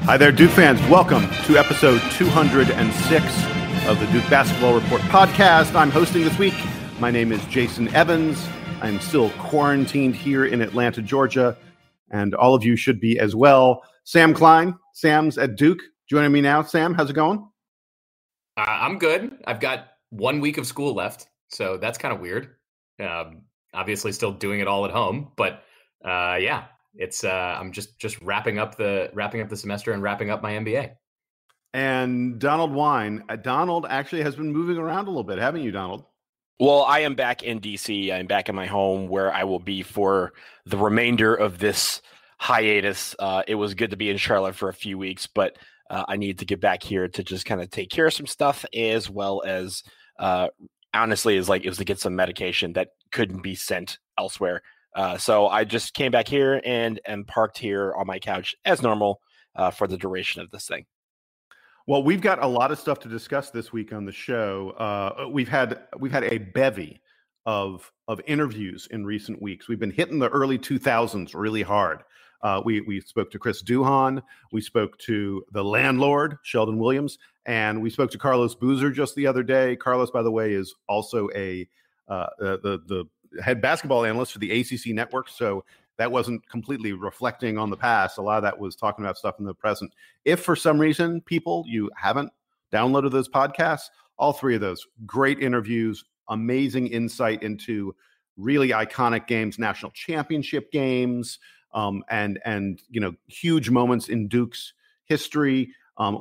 Hi there, Duke fans. Welcome to episode 206 of the Duke Basketball Report podcast. I'm hosting this week. My name is Jason Evans. I'm still quarantined here in Atlanta, Georgia, and all of you should be as well. Sam Klein, Sam's at Duke, joining me now. Sam, how's it going? I'm good. I've got 1 week of school left, so that's kind of weird. Obviously still doing it all at home, but yeah. It's I'm just wrapping up the semester and wrapping up my MBA. And Donald Wine. Donald actually has been moving around a little bit, haven't you, Donald? Well, I am back in DC. I'm back in my home where I will be for the remainder of this hiatus. It was good to be in Charlotte for a few weeks, but I need to get back here to just kind of take care of some stuff, as well as honestly, it was to get some medication that couldn't be sent elsewhere. So I just came back here and am parked here on my couch as normal for the duration of this thing. Well, we've got a lot of stuff to discuss this week on the show. We've had a bevy of interviews in recent weeks. We've been hitting the early 2000s really hard. We spoke to Chris Duhon, we spoke to the landlord Sheldon Williams, and we spoke to Carlos Boozer just the other day. Carlos, by the way, is also the head basketball analyst for the ACC network, so that wasn't completely reflecting on the past. A lot of that was talking about stuff in the present. If for some reason, people, you haven't downloaded those podcasts, all three of those great interviews, amazing insight into really iconic games, national championship games, and huge moments in Duke's history.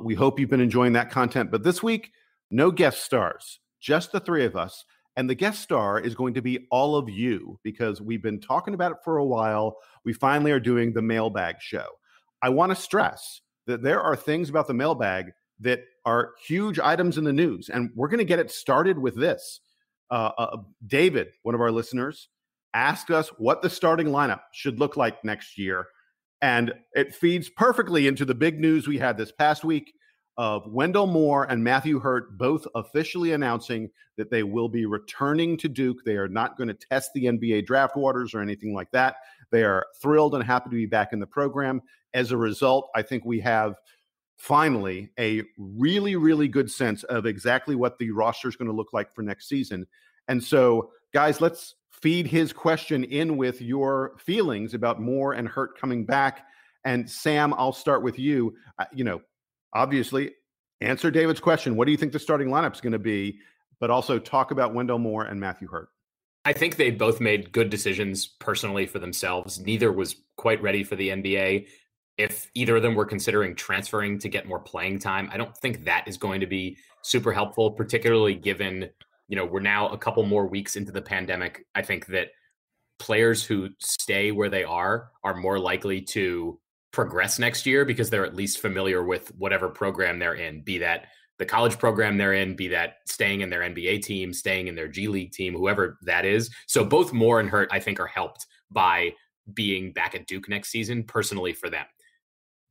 We hope you've been enjoying that content. But this week, no guest stars, just the three of us. And the guest star is going to be all of you, because we've been talking about it for a while. We finally are doing the mailbag show. I want to stress that there are things about the mailbag that are huge items in the news, and we're going to get it started with this. David, one of our listeners, asked us what the starting lineup should look like next year, and it feeds perfectly into the big news we had this past week of Wendell Moore and Matthew Hurt both officially announcing that they will be returning to Duke. They are not going to test the NBA draft waters or anything like that. They are thrilled and happy to be back in the program. As a result, I think we have finally a really, really good sense of exactly what the roster is going to look like for next season. And so, guys, let's feed his question in with your feelings about Moore and Hurt coming back. And Sam, I'll start with you. Obviously, answer David's question. What do you think the starting lineup is going to be? But also talk about Wendell Moore and Matthew Hurt. I think they both made good decisions personally for themselves. Neither was quite ready for the NBA. If either of them were considering transferring to get more playing time, I don't think that is going to be super helpful, particularly given, we're now a couple more weeks into the pandemic. I think that players who stay where they are more likely to progress next year because they're at least familiar with whatever program they're in, be that the college program they're in, be that staying in their NBA team, staying in their G League team, whoever that is. So both Moore and Hurt, I think, are helped by being back at Duke next season personally for them.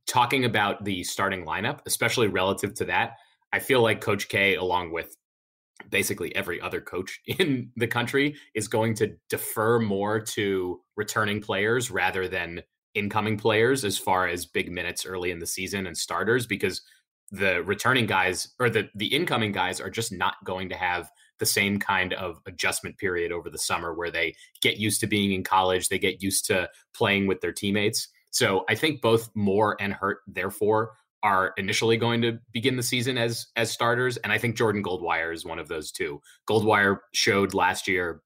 Talking about the starting lineup, especially relative to that, I feel like Coach K, along with basically every other coach in the country, is going to defer more to returning players rather than incoming players as far as big minutes early in the season and starters, because the returning guys or the incoming guys are just not going to have the same kind of adjustment period over the summer where they get used to being in college, they get used to playing with their teammates. So I think both Moore and Hurt, therefore, are initially going to begin the season as starters. And I think Jordan Goldwire is one of those two. Goldwire showed last year,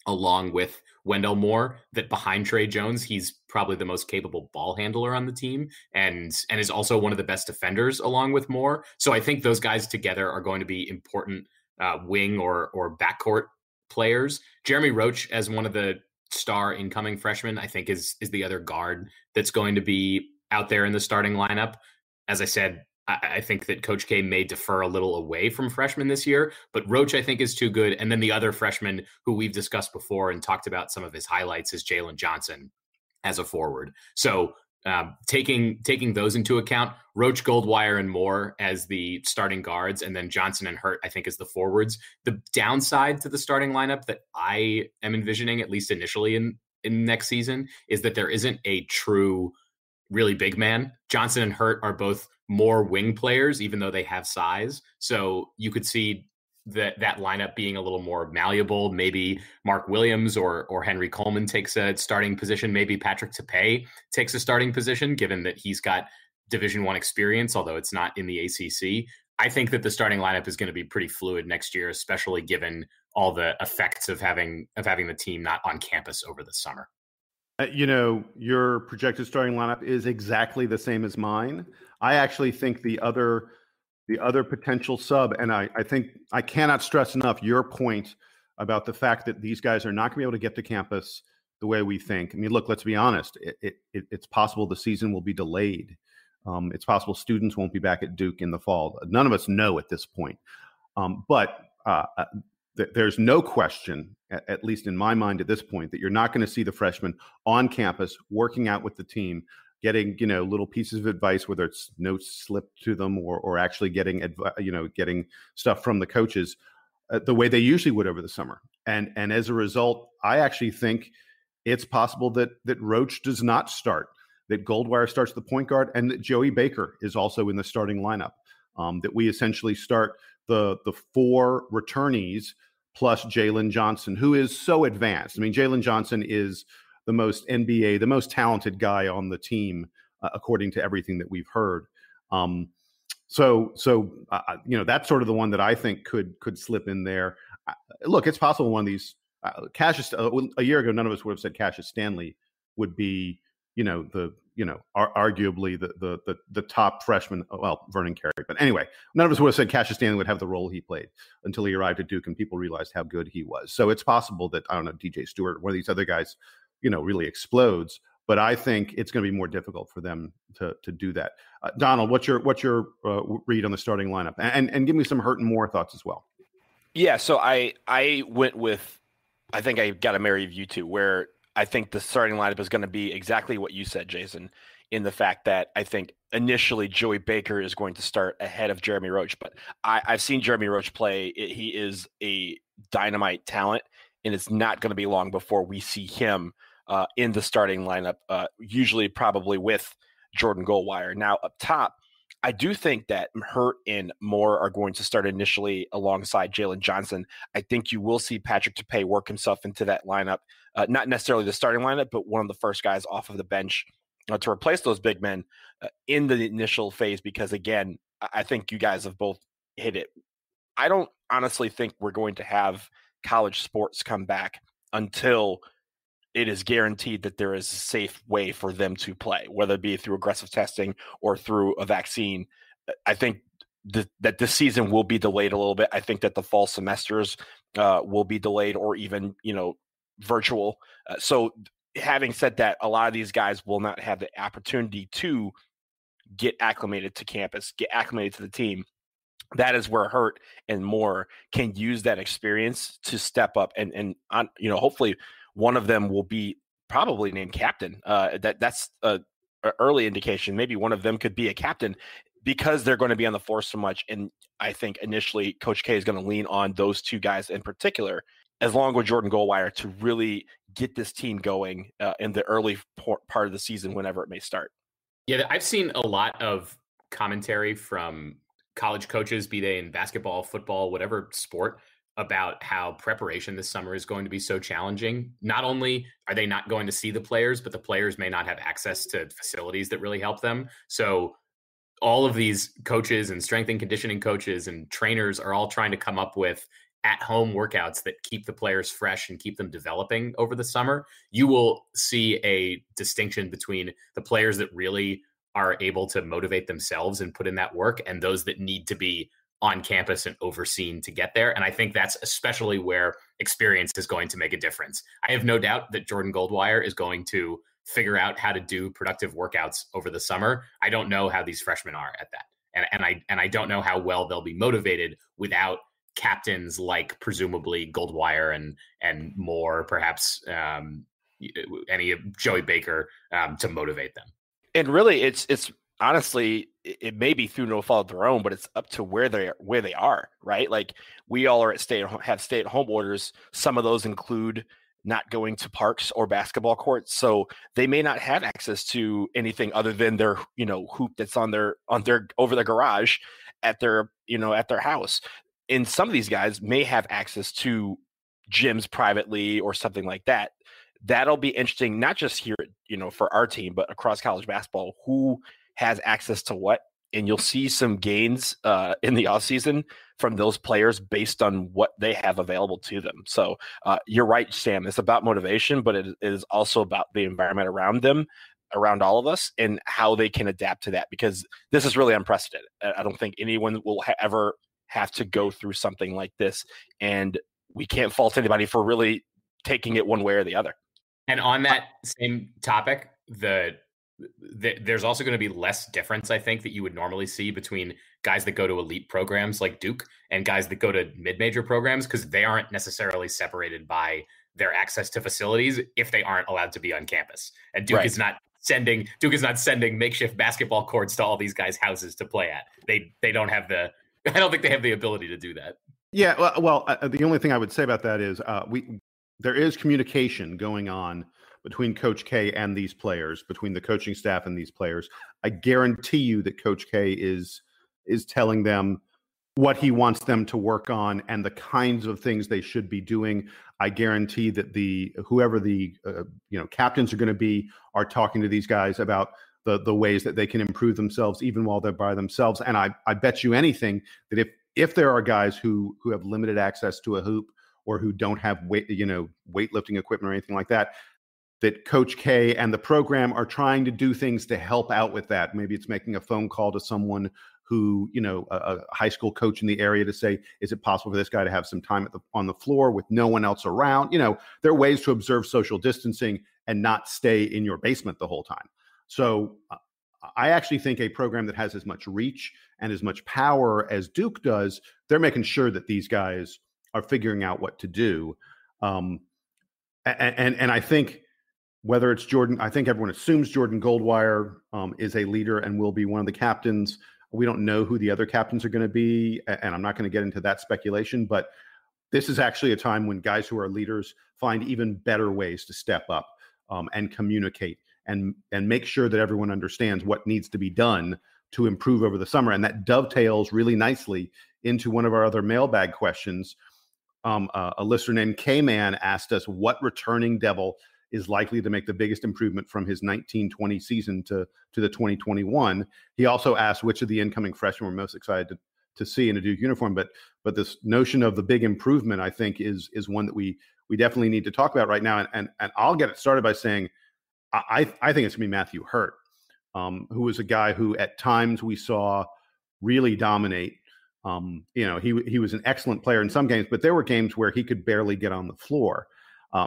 along with Wendell Moore, that behind Trey Jones, he's probably the most capable ball handler on the team and is also one of the best defenders along with Moore. So I think those guys together are going to be important wing or backcourt players. Jeremy Roach, as one of the star incoming freshmen, I think is the other guard that's going to be out there in the starting lineup. As I said, I think that Coach K may defer a little away from freshmen this year, but Roach, I think, is too good. And then the other freshman who we've discussed before and talked about some of his highlights is Jalen Johnson as a forward. So taking those into account, Roach, Goldwire, and Moore as the starting guards, and then Johnson and Hurt, I think, as the forwards. The downside to the starting lineup that I am envisioning, at least initially in next season, is that there isn't a true really big man. Johnson and Hurt are both more wing players, even though they have size. So you could see that lineup being a little more malleable. Maybe Mark Williams or Henry Coleman takes a starting position. Maybe Patrick Tapay takes a starting position, given that he's got Division I experience, although it's not in the ACC. I think that the starting lineup is going to be pretty fluid next year, especially given all the effects of having the team not on campus over the summer. Your projected starting lineup is exactly the same as mine. I actually think the other potential sub, and I think I cannot stress enough your point about the fact that these guys are not going to be able to get to campus the way we think. I mean, look, let's be honest. It's possible the season will be delayed. It's possible students won't be back at Duke in the fall. None of us know at this point. But there's no question, at least in my mind at this point, that you're not going to see the freshmen on campus working out with the team, getting little pieces of advice, whether it's notes slipped to them or actually getting stuff from the coaches the way they usually would over the summer. And as a result, I actually think it's possible that Roach does not start, that Goldwire starts the point guard, and that Joey Baker is also in the starting lineup. That we essentially start the four returnees plus Jalen Johnson, who is so advanced. I mean, Jalen Johnson is the most talented guy on the team, according to everything that we've heard. So that's sort of the one that I think could slip in there. Look, it's possible one of these Cassius. A year ago, none of us would have said Cassius Stanley would be, arguably the top freshman. Well, Vernon Carey, but anyway, none of us would have said Cassius Stanley would have the role he played until he arrived at Duke and people realized how good he was. So it's possible that, I don't know, DJ Stewart, one of these other guys, really explodes. But I think it's going to be more difficult for them to do that. Donald, what's your read on the starting lineup, and give me some Hurt and Moore thoughts as well. Yeah, so I went with, I think I got to marry you too, where I think the starting lineup is going to be exactly what you said, Jason, in the fact that I think initially Joey Baker is going to start ahead of Jeremy Roach. But I've seen Jeremy Roach play. He is a dynamite talent, and it's not going to be long before we see him in the starting lineup, usually probably with Jordan Goldwire. Now, up top, I do think that Hurt and Moore are going to start initially alongside Jalen Johnson. I think you will see Patrick Tapay work himself into that lineup, not necessarily the starting lineup, but one of the first guys off of the bench to replace those big men in the initial phase, because, again, I think you guys have both hit it. I don't honestly think we're going to have college sports come back until it is guaranteed that there is a safe way for them to play, whether it be through aggressive testing or through a vaccine. I think that this season will be delayed a little bit. I think that the fall semesters will be delayed or even, virtual. So having said that, a lot of these guys will not have the opportunity to get acclimated to campus, get acclimated to the team. That is where Hurt and Moore can use that experience to step up and hopefully one of them will be probably named captain. That's an early indication. Maybe one of them could be a captain because they're going to be on the floor so much. And I think initially Coach K is going to lean on those two guys in particular, as long with Jordan Goldwire, to really get this team going in the early part of the season, whenever it may start. Yeah, I've seen a lot of commentary from college coaches, be they in basketball, football, whatever sport, about how preparation this summer is going to be so challenging. Not only are they not going to see the players, but the players may not have access to facilities that really help them. So all of these coaches and strength and conditioning coaches and trainers are all trying to come up with at-home workouts that keep the players fresh and keep them developing over the summer. You will see a distinction between the players that really are able to motivate themselves and put in that work and those that need to be on campus and overseen to get there. And I think that's especially where experience is going to make a difference. I have no doubt that Jordan Goldwire is going to figure out how to do productive workouts over the summer. I don't know how these freshmen are at that. And I don't know how well they'll be motivated without captains like presumably Goldwire and Moore, perhaps any of Joey Baker to motivate them. And really it's honestly, it may be through no fault of their own, but it's up to where they are, right? Like, we all are have stay-at-home orders. Some of those include not going to parks or basketball courts, so they may not have access to anything other than their hoop that's on their over the garage at their at their house. And some of these guys may have access to gyms privately or something like that. That'll be interesting, not just here, for our team, but across college basketball, who has access to what. And you'll see some gains in the offseason from those players based on what they have available to them. So you're right, Sam. It's about motivation, but it is also about the environment around them, around all of us, and how they can adapt to that, because this is really unprecedented. I don't think anyone will ever have to go through something like this. And we can't fault anybody for really taking it one way or the other. And on that same topic, there's also going to be less difference, I think, that you would normally see between guys that go to elite programs like Duke and guys that go to mid-major programs, because they aren't necessarily separated by their access to facilities if they aren't allowed to be on campus. And Duke is not sending makeshift basketball courts to all these guys' houses to play at. They don't have I don't think they have the ability to do that. Yeah, well, the only thing I would say about that is there is communication going on between Coach K and these players, between the coaching staff and these players. I guarantee you that Coach K is telling them what he wants them to work on and the kinds of things they should be doing. I guarantee that whoever the captains are going to be are talking to these guys about the ways that they can improve themselves even while they're by themselves. And I bet you anything that if there are guys who have limited access to a hoop or who don't have weightlifting equipment or anything like that, that Coach K and the program are trying to do things to help out with that. Maybe it's making a phone call to someone who, a high school coach in the area to say, is it possible for this guy to have some time on the floor with no one else around? There are ways to observe social distancing and not stay in your basement the whole time. So I actually think a program that has as much reach and as much power as Duke does, they're making sure that these guys are figuring out what to do. And I think whether it's Jordan, I think everyone assumes Jordan Goldwire is a leader and will be one of the captains. We don't know who the other captains are going to be, and I'm not going to get into that speculation, but this is actually a time when guys who are leaders find even better ways to step up and communicate and make sure that everyone understands what needs to be done to improve over the summer. And that dovetails really nicely into one of our other mailbag questions. A listener named K-Man asked us what returning Devil is likely to make the biggest improvement from his 1920 season to the 2021. He also asked which of the incoming freshmen we're most excited to see in a Duke uniform. But this notion of the big improvement, I think, is one that we definitely need to talk about right now. And I'll get it started by saying I think it's going to be Matthew Hurt, who was a guy who at times we saw really dominate. He was an excellent player in some games, but there were games where he could barely get on the floor.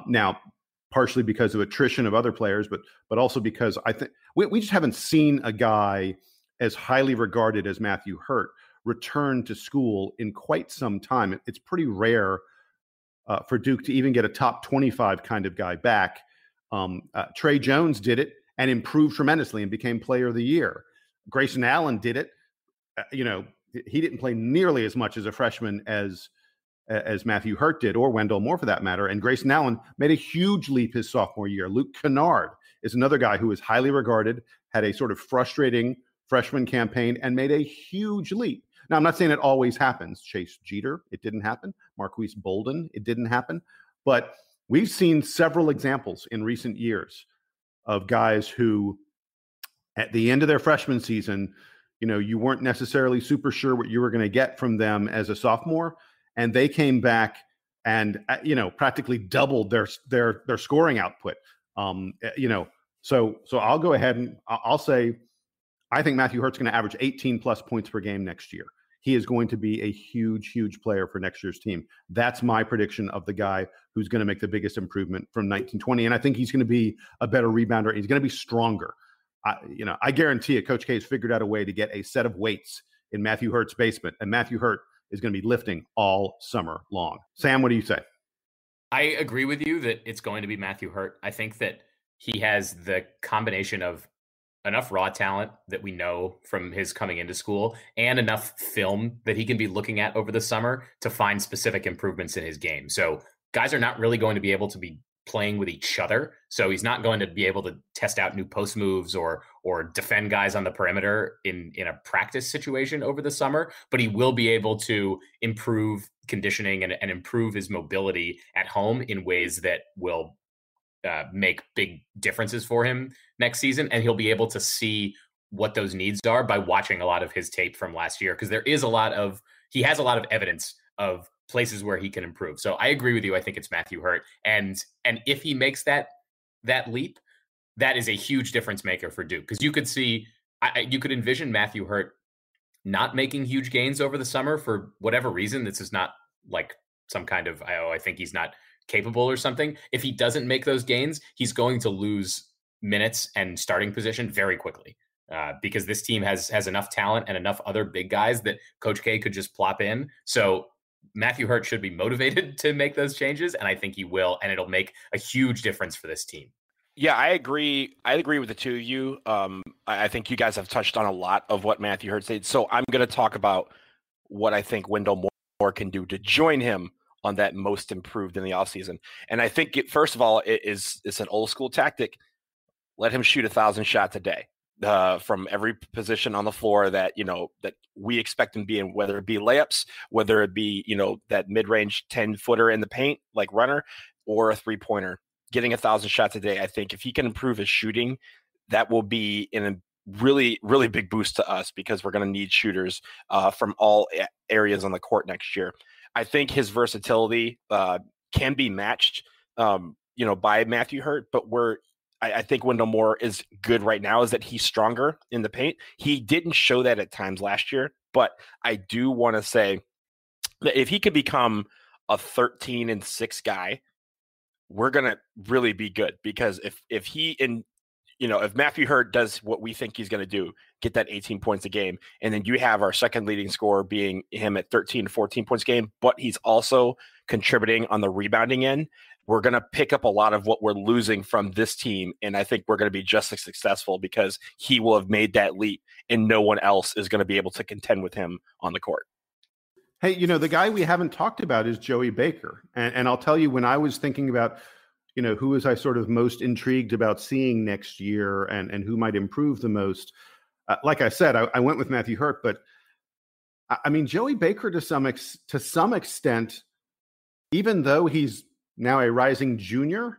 Now, partially because of attrition of other players, but also because I think we just haven't seen a guy as highly regarded as Matthew Hurt return to school in quite some time. It's pretty rare for Duke to even get a top 25 kind of guy back. Trey Jones did it and improved tremendously and became player of the year. Grayson Allen did it. He didn't play nearly as much as a freshman as Matthew Hurt did, or Wendell Moore for that matter. And Grayson Allen made a huge leap his sophomore year. Luke Kennard is another guy who is highly regarded, had a sort of frustrating freshman campaign, and made a huge leap. Now, I'm not saying it always happens. Chase Jeter, it didn't happen. Marquise Bolden, it didn't happen. But we've seen several examples in recent years of guys who, at the end of their freshman season, you weren't necessarily super sure what you were going to get from them as a sophomore, and they came back and practically doubled their scoring output. So I'll go ahead and I'll say I think Matthew Hurt's going to average 18 plus points per game next year. He is going to be a huge, huge player for next year's team. That's my prediction of the guy who's going to make the biggest improvement from 1920. And I think he's going to be a better rebounder. He's going to be stronger. I guarantee it. Coach K has figured out a way to get a set of weights in Matthew Hurt's basement, and Matthew Hurt is going to be lifting all summer long. Sam, what do you say? I agree with you that it's going to be Matthew Hurt. I think that he has the combination of enough raw talent that we know from his coming into school and enough film that he can be looking at over the summer to find specific improvements in his game. So guys are not really going to be able to be playing with each other. So he's not going to be able to test out new post moves or defend guys on the perimeter in a practice situation over the summer, but he will be able to improve conditioning and improve his mobility at home in ways that will make big differences for him next season. And he'll be able to see what those needs are by watching a lot of his tape from last year. Because he has a lot of evidence of places where he can improve. So I agree with you. I think it's Matthew Hurt. And if he makes that leap, that is a huge difference maker for Duke. Because you could envision Matthew Hurt not making huge gains over the summer for whatever reason. This is not like some kind of, I think he's not capable or something. If he doesn't make those gains, he's going to lose minutes and starting position very quickly. Because this team has enough talent and enough other big guys that Coach K could just plop in. So Matthew Hurt should be motivated to make those changes, and I think he will, and it'll make a huge difference for this team. Yeah, I agree. I agree with the two of you. I think you guys have touched on a lot of what Matthew Hurt said. So I'm going to talk about what I think Wendell Moore can do to join him on that most improved in the offseason. And I think, first of all, it's an old school tactic. Let him shoot 1,000 shots a day. From every position on the floor that we expect him to be in, whether it be layups, whether it be that mid-range 10-footer in the paint like runner, or a 3-pointer. Getting 1,000 shots a day, I think if he can improve his shooting, that will be in a really, really big boost to us, because we're going to need shooters from all areas on the court next year. I think his versatility can be matched by Matthew Hurt, but I think Wendell Moore is good right now is that he's stronger in the paint. He didn't show that at times last year, but I do want to say that if he could become a 13-6 guy, we're going to really be good, because if Matthew Hurt does what we think he's going to do, get that 18 points a game, and then you have our second leading scorer being him at 13 to 14 points a game, but he's also contributing on the rebounding end, we're going to pick up a lot of what we're losing from this team. And I think we're going to be just as successful, because he will have made that leap and no one else is going to be able to contend with him on the court. Hey, the guy we haven't talked about is Joey Baker. And I'll tell you, when I was thinking about, who was I sort of most intrigued about seeing next year and who might improve the most, like I said, I went with Matthew Hurt, but I mean, Joey Baker to some extent, even though he's now a rising junior,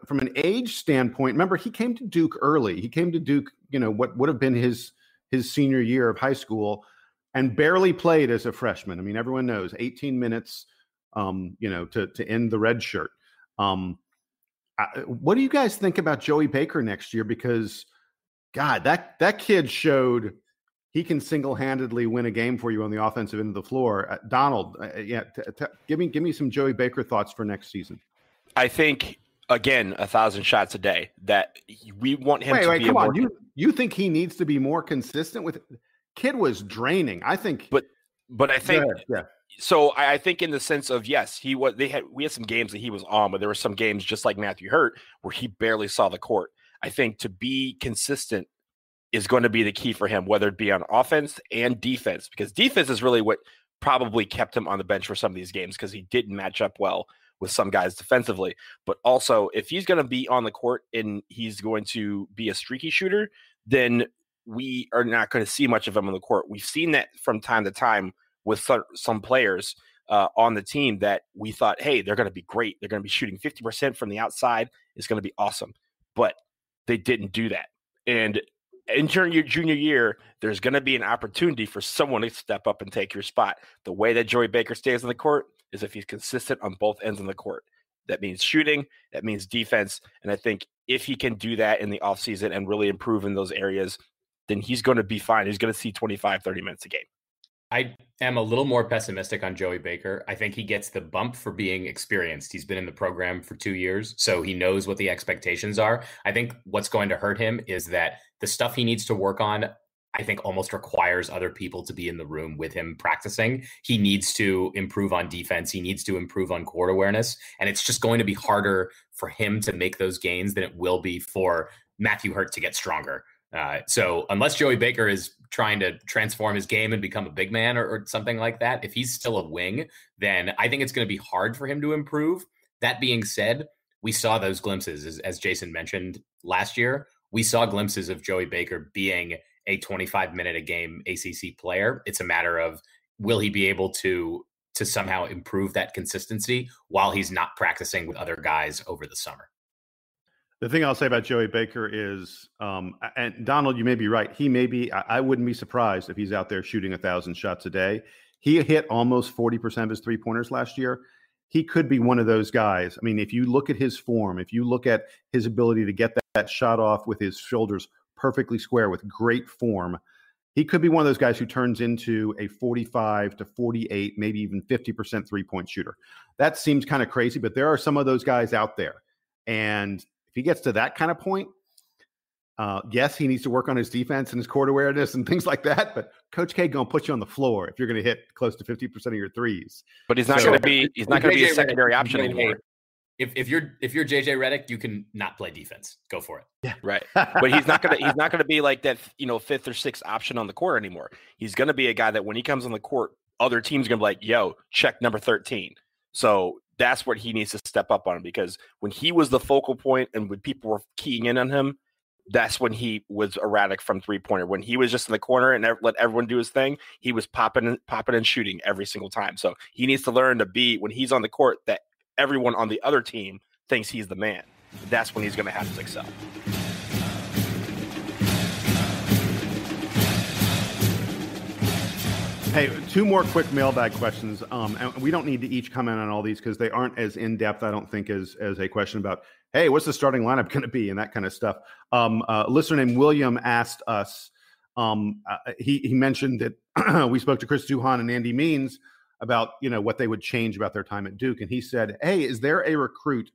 from an age standpoint, remember, he came to Duke early. He came to Duke, what would have been his senior year of high school, and barely played as a freshman. I mean, everyone knows 18 minutes, to end the red shirt. What do you guys think about Joey Baker next year? Because, God, that kid showed he can single-handedly win a game for you on the offensive end of the floor. Donald, give me some Joey Baker thoughts for next season. I think, again, 1,000 shots a day. That we want him to be. Come on. You think he needs to be more consistent with? Kid was draining. I think, but I think. Yeah. So I think in the sense of, yes, we had some games that he was on, but there were some games just like Matthew Hurt where he barely saw the court. I think to be consistent is going to be the key for him, whether it be on offense and defense, because defense is really what probably kept him on the bench for some of these games, because he didn't match up well with some guys defensively. But also, if he's going to be on the court and he's going to be a streaky shooter, then we are not going to see much of him on the court. We've seen that from time to time with some players on the team that we thought, hey, they're going to be great. They're going to be shooting 50% from the outside. It's going to be awesome. But they didn't do that. And in your junior year, there's going to be an opportunity for someone to step up and take your spot. The way that Joey Baker stays on the court is if he's consistent on both ends of the court. That means shooting, that means defense. And I think if he can do that in the offseason and really improve in those areas, then he's going to be fine. He's going to see 25, 30 minutes a game. I am a little more pessimistic on Joey Baker. I think he gets the bump for being experienced. He's been in the program for 2 years, so he knows what the expectations are. I think what's going to hurt him is that the stuff he needs to work on, I think, almost requires other people to be in the room with him practicing. He needs to improve on defense. He needs to improve on court awareness. And it's just going to be harder for him to make those gains than it will be for Matthew Hurt to get stronger. So unless Joey Baker is trying to transform his game and become a big man or something like that, if he's still a wing, then I think it's going to be hard for him to improve. That being said, we saw those glimpses, as Jason mentioned last year. We saw glimpses of Joey Baker being a 25-minute a game ACC player. It's a matter of, will he be able to somehow improve that consistency while he's not practicing with other guys over the summer? The thing I'll say about Joey Baker is, and Donald, you may be right. He may be, I wouldn't be surprised if he's out there shooting 1,000 shots a day. He hit almost 40% of his three-pointers last year. He could be one of those guys. I mean, if you look at his form, if you look at his ability to get that shot off with his shoulders perfectly square with great form, he could be one of those guys who turns into a 45 to 48, maybe even 50% three-point shooter. That seems kind of crazy, but there are some of those guys out there. And if he gets to that kind of point, yes, he needs to work on his defense and his court awareness and things like that. But Coach K going to put you on the floor if you're going to hit close to 50% of your threes. But he's not going to be. He's not going to be a secondary option anymore. If you're JJ Redick, you can not play defense. Go for it. Yeah, right. But he's not going to be like that, fifth or sixth option on the court anymore. He's going to be a guy that when he comes on the court, other teams are going to be like, "Yo, check number 13." So that's what he needs to step up on, because when he was the focal point and when people were keying in on him, that's when he was erratic from three-pointer. When he was just in the corner and let everyone do his thing, he was popping and shooting every single time. So he needs to learn to be, when he's on the court, that everyone on the other team thinks he's the man. That's when he's going to have to excel. Hey, two more quick mailbag questions. And we don't need to each comment on all these because they aren't as in-depth, I don't think, as a question about, hey, what's the starting lineup going to be and that kind of stuff. A listener named William asked us, he mentioned that we spoke to Chris Duhon and Andy Means about, what they would change about their time at Duke. And he said, hey, is there a recruit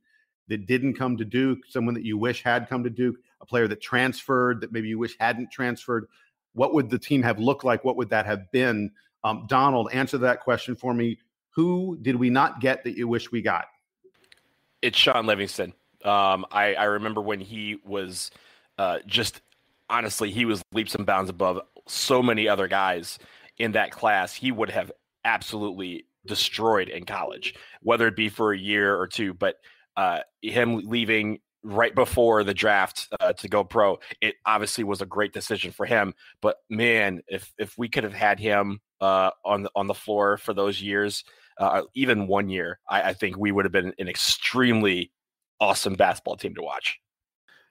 that didn't come to Duke, someone that you wish had come to Duke, a player that transferred that maybe you wish hadn't transferred? What would the team have looked like? What would that have been? Donald, answer that question for me. Who did we not get that you wish we got? It's Sean Livingston. I remember when he was honestly, he was leaps and bounds above so many other guys in that class. He would have absolutely destroyed in college, whether it be for a year or two. But him leaving right before the draft to go pro, it obviously was a great decision for him. But man, if we could have had him on the floor for those years, even 1 year, I think we would have been an extremely awesome basketball team to watch.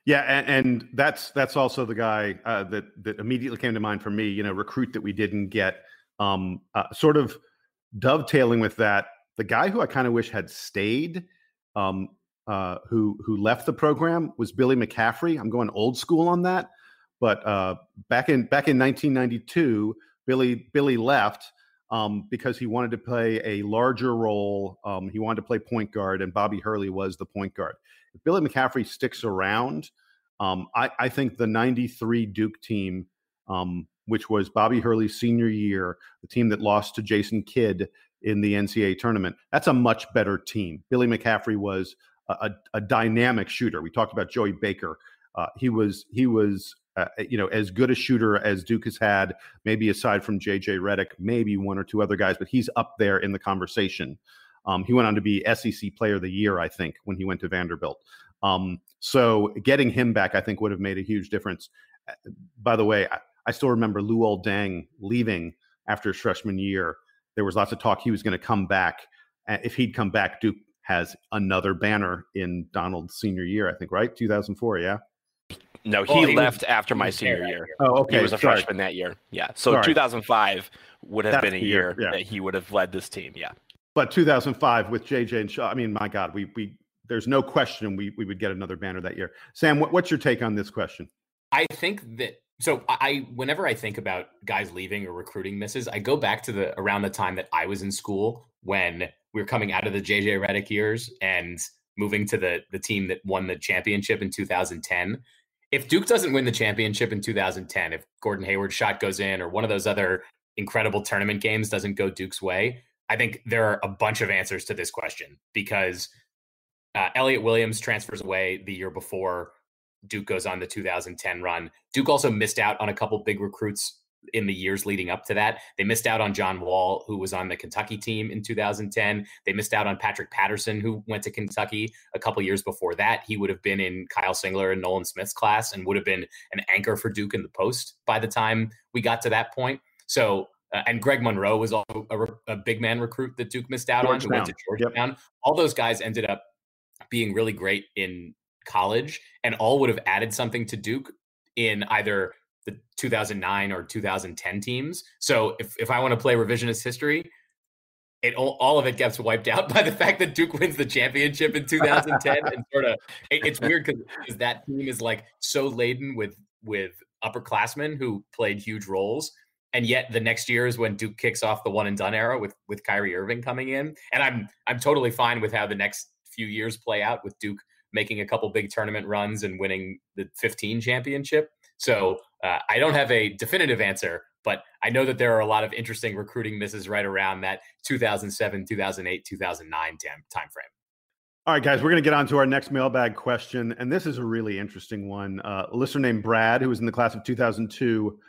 Yeah, and that's also the guy that immediately came to mind for me. Recruit that we didn't get. Sort of dovetailing with that, the guy who I kind of wish had stayed, who left the program, was Billy McCaffrey. I'm going old school on that, but back in 1992, Billy left because he wanted to play a larger role. He wanted to play point guard, and Bobby Hurley was the point guard. If Billy McCaffrey sticks around, I think the 93 Duke team, which was Bobby Hurley's senior year, the team that lost to Jason Kidd in the NCAA tournament, that's a much better team. Billy McCaffrey was a dynamic shooter. We talked about Joey Baker. He was as good a shooter as Duke has had, maybe aside from JJ Redick, maybe one or two other guys, but he's up there in the conversation. He went on to be SEC Player of the Year, I think, when he went to Vanderbilt. So getting him back, I think, would have made a huge difference. By the way, I still remember Luol Deng leaving after his freshman year. There was lots of talk he was going to come back. If he'd come back, Duke has another banner in Donald's senior year, I think, right? 2004, yeah? No, he left after my senior year. Oh, okay. He was a freshman that year. Yeah. So Sorry. 2005 would have been a year yeah, that he would have led this team. Yeah. But 2005 with JJ and Shaw, I mean, my God, we there's no question we would get another banner that year. Sam, what's your take on this question? I think that, so whenever I think about guys leaving or recruiting misses, I go back to around the time that I was in school when we were coming out of the JJ Redick years and moving to the team that won the championship in 2010. If Duke doesn't win the championship in 2010, if Gordon Hayward's shot goes in or one of those other incredible tournament games doesn't go Duke's way, I think there are a bunch of answers to this question, because Elliot Williams transfers away the year before Duke goes on the 2010 run. Duke also missed out on a couple big recruits in the years leading up to that. They missed out on John Wall, who was on the Kentucky team in 2010. They missed out on Patrick Patterson, who went to Kentucky a couple years before that. He would have been in Kyle Singler and Nolan Smith's class and would have been an anchor for Duke in the post by the time we got to that point. So, and Greg Monroe was also a big man recruit that Duke missed out on, who went to Georgetown. Yep. All those guys ended up being really great in college and all would have added something to Duke in either the 2009 or 2010 teams. So if I want to play revisionist history, all of it gets wiped out by the fact that Duke wins the championship in 2010. And sort of, it's weird because that team is like so laden with upperclassmen who played huge roles. And yet the next year is when Duke kicks off the one and done era with Kyrie Irving coming in. And I'm totally fine with how the next few years play out with Duke making a couple big tournament runs and winning the 15 championship. So I don't have a definitive answer, but I know that there are a lot of interesting recruiting misses right around that 2007, 2008, 2009 time frame. All right, guys, we're going to get on to our next mailbag question. And this is a really interesting one. A listener named Brad, who was in the class of 2002,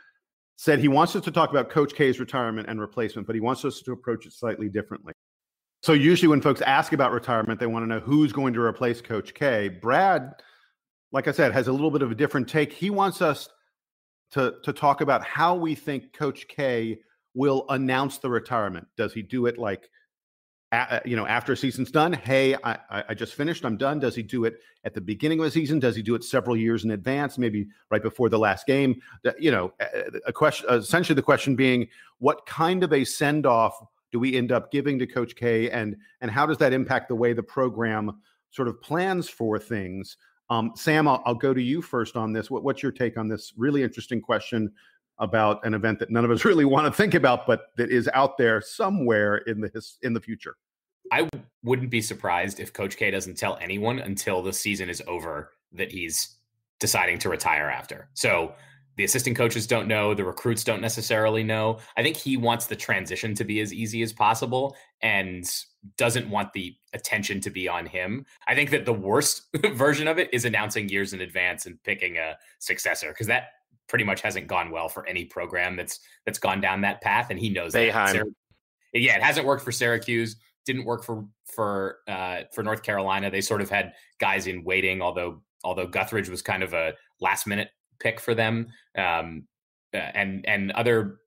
said he wants us to talk about Coach K's retirement and replacement, but he wants us to approach it slightly differently. So usually when folks ask about retirement, they want to know who's going to replace Coach K. Brad, like I said, has a little bit of a different take. He wants us to talk about how we think Coach K will announce the retirement. Does he do it like, after a season's done? Hey, I just finished. I'm done. Does he do it at the beginning of a season? Does he do it several years in advance, maybe right before the last game? A question. Essentially, the question being, what kind of a send-off do we end up giving to Coach K, and how does that impact the way the program sort of plans for things? Sam, I'll go to you first on this. What's your take on this really interesting question about an event that none of us really want to think about, but that is out there somewhere in the future? I wouldn't be surprised if Coach K doesn't tell anyone until the season is over that he's deciding to retire after. So the assistant coaches don't know. The recruits don't necessarily know. I think he wants the transition to be as easy as possible and doesn't want the attention to be on him. I think that the worst version of it is announcing years in advance and picking a successor, because that pretty much hasn't gone well for any program that's gone down that path, and he knows that. Yeah, it hasn't worked for Syracuse. Didn't work for North Carolina. They sort of had guys in waiting, although Guthridge was kind of a last minute pick for them, and other